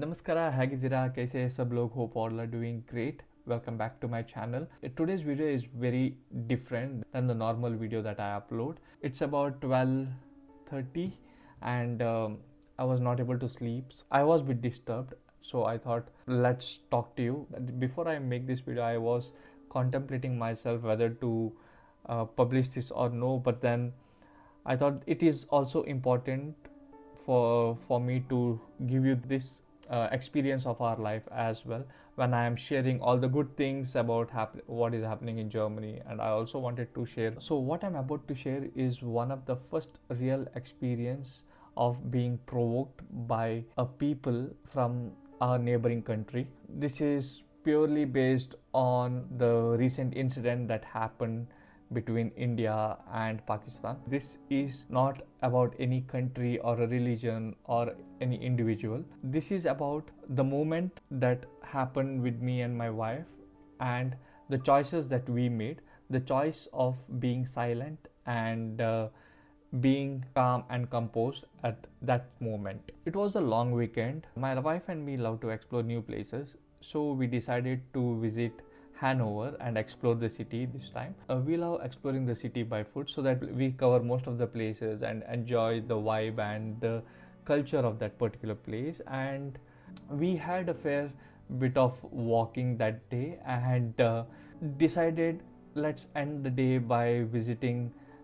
Namaskara, ಹೇಗಿದ್ದೀರಾ? कैसे सब लोग? Hope all are doing great. Welcome back to my channel. Today's video is very different than the normal video that I upload. It's about 12:30 and I was not able to sleep. I was a bit disturbed, so I thought let's talk to you. Before I make this video, I was contemplating myself whether to publish this or no, but then I thought it is also important for me to give you this experience of our life as well, when I am sharing all the good things about what is happening in Germany. And I also wanted to share, so what I'm about to share is one of the first real experience of being provoked by a people from our neighboring country. This is purely based on the recent incident that happened between India and Pakistan. This is not about any country or a religion or any individual. This is about the moment that happened with me and my wife and the choices that we made, the choice of being silent and being calm and composed at that moment. It was a long weekend. My wife and me love to explore new places, so we decided to visit Hanover and explore the city this time. We love exploring the city by foot so that we cover most of the places and enjoy the vibe and the culture of that particular place. And we had a fair bit of walking that day and decided let's end the day by visiting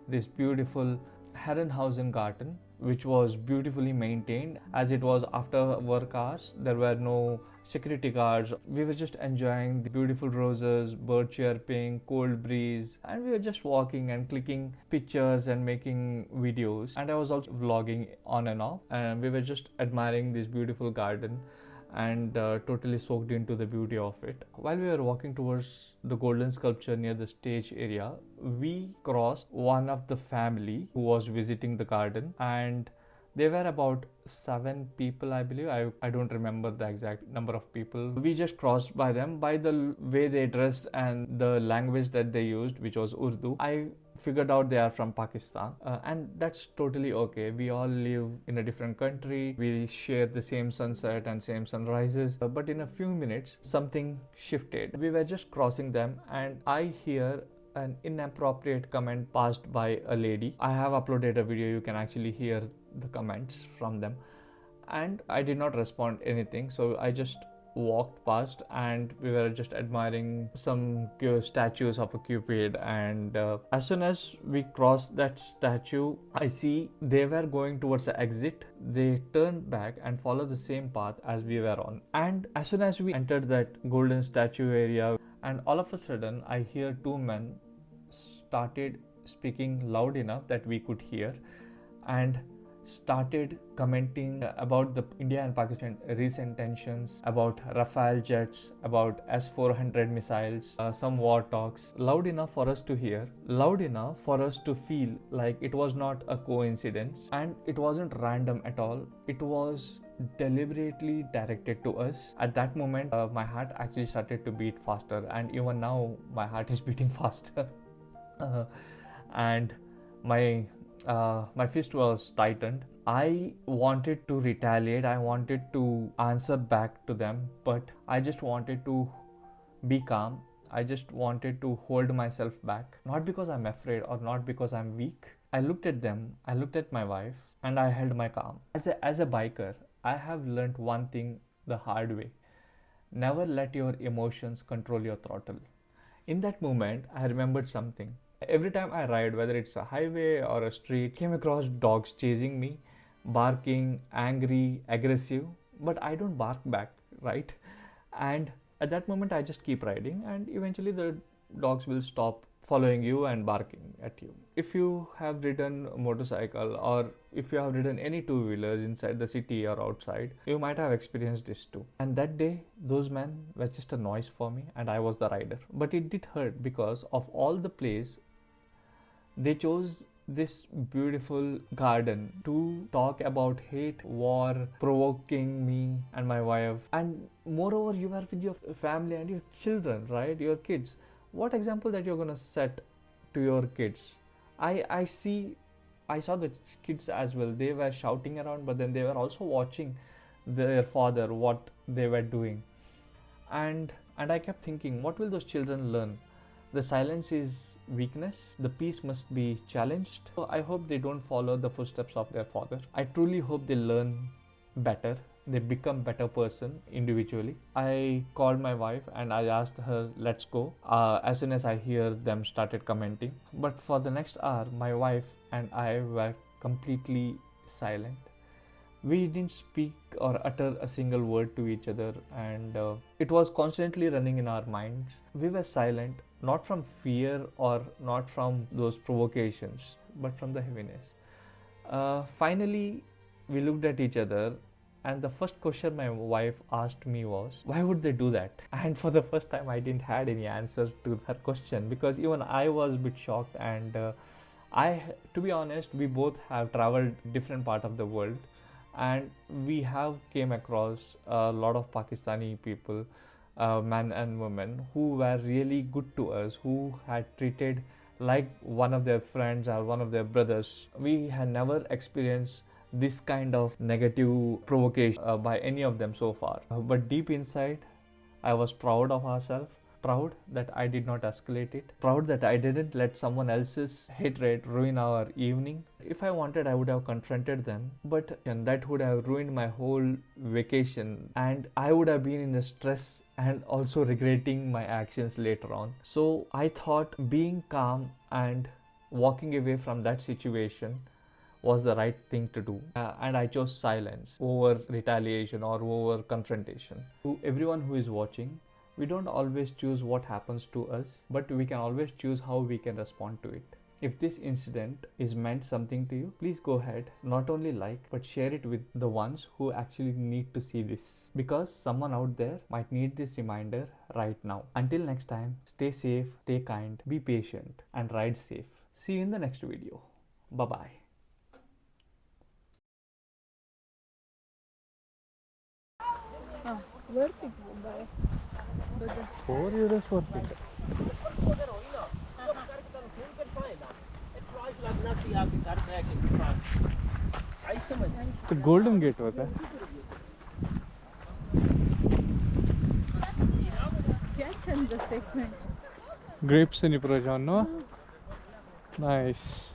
this beautiful Herrenhausen garden, which was beautifully maintained. As it was after work hours, there were no security guards. We were just enjoying the beautiful roses, bird chirping, cold breeze, and we were just walking and clicking pictures and making videos. And I was also vlogging on and off, and we were just admiring this beautiful garden and totally soaked into the beauty of it. While we were walking towards the golden sculpture near the stage area, we crossed one of the family who was visiting the garden, and they were about 7 people, I believe. I don't remember the exact number of people. We just crossed by them. By the way they dressed and the language that they used, which was Urdu, I figured out they are from Pakistan, and that's totally okay. We all live in a different country, we share the same sunset and same sunrises, but in a few minutes something shifted. We were just crossing them and I hear an inappropriate comment passed by a lady. I have uploaded a video, you can actually hear the comments from them, and I did not respond anything, so I just walked past and we were just admiring some statues of a cupid. And as soon as we crossed that statue, I see they were going towards the exit. They turned back and followed the same path as we were on, and as soon as we entered that golden statue area, and all of a sudden I hear 2 men started speaking loud enough that we could hear and started commenting about the India and Pakistan recent tensions, about Rafale jets, about S-400 missiles, some war talks, loud enough for us to hear, loud enough for us to feel like it was not a coincidence and it wasn't random at all. It was deliberately directed to us. At that moment, my heart actually started to beat faster, and even now my heart is beating faster. And my fist was tightened. I wanted to retaliate, I wanted to answer back to them, but I just wanted to be calm. I just wanted to hold myself back, not because I'm afraid or not because I'm weak. I looked at them, I looked at my wife, and I held my calm. As a biker, I have learned one thing the hard way: never let your emotions control your throttle. In that moment, I remembered something. Every time I ride, whether it's a highway or a street, came across dogs chasing me, barking, angry, aggressive, but I don't bark back, right? And at that moment, I just keep riding, and eventually the dogs will stop following you and barking at you. If you have ridden a motorcycle or if you have ridden any two-wheelers inside the city or outside, you might have experienced this too. And that day, those men were just a noise for me and I was the rider. But it did hurt because of all the place they chose this beautiful garden to talk about hate, war, provoking me and my wife. And moreover, you are with your family and your children, right? Your kids. What example that you're gonna set to your kids? I saw the kids as well. They were shouting around, but then they were also watching their father what they were doing. And I kept thinking, what will those children learn? The silence is weakness. The peace must be challenged. So I hope they don't follow the footsteps of their father. I truly hope they learn better. They become better person individually. I called my wife and I asked her, let's go. As soon as I hear them started commenting. But for the next hour, my wife and I were completely silent. We didn't speak or utter a single word to each other, and it was constantly running in our minds. We were silent, not from fear or not from those provocations, but from the heaviness. Finally, we looked at each other, and the first question my wife asked me was, why would they do that? And for the first time, I didn't had any answer to her question, because even I was a bit shocked. And to be honest, we both have traveled different part of the world, and we have came across a lot of Pakistani people, men and women, who were really good to us, who had treated like one of their friends or one of their brothers. We had never experienced this kind of negative provocation by any of them so far. But deep inside, I was proud of ourselves, proud that I did not escalate it, proud that I didn't let someone else's hatred ruin our evening. If I wanted, I would have confronted them, but that would have ruined my whole vacation, and I would have been in a stress and also regretting my actions later on. So I thought being calm and walking away from that situation was the right thing to do, and I chose silence over retaliation or over confrontation. To everyone who is watching, we don't always choose what happens to us, but we can always choose how we can respond to it. If this incident is meant something to you, please go ahead, not only like, but share it with the ones who actually need to see this, because someone out there might need this reminder right now. Until next time, stay safe, stay kind, be patient, and ride safe. See you in the next video. Bye bye. Worth it, bye. 4 euros worth it. तो golden gate होता है क्या छंद segment grapes in Iprajan, no? Nice.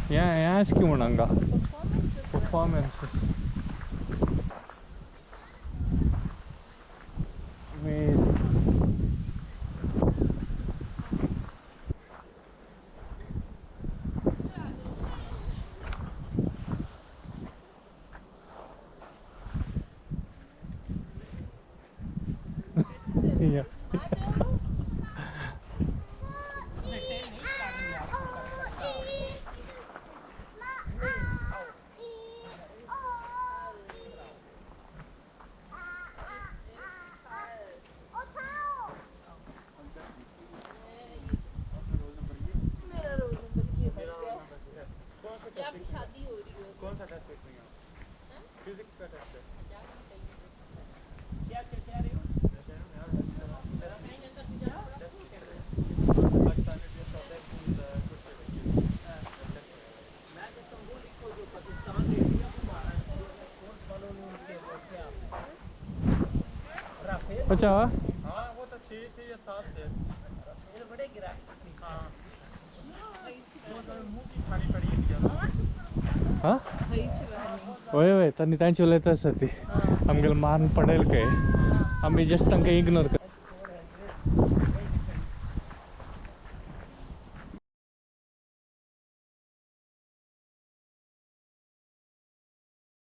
Yeah, ask you Munanga. Performance. Yeah. अच्छा हाँ वो तो 6 थे या 7 थे ये बड़े गिरा हाँ मुंह की खाली पड़ी है हाँ ओए तनी तांची उलयता सती आमगेल मान पडेल काय आम्ही जस्ट तांकां इग्नोर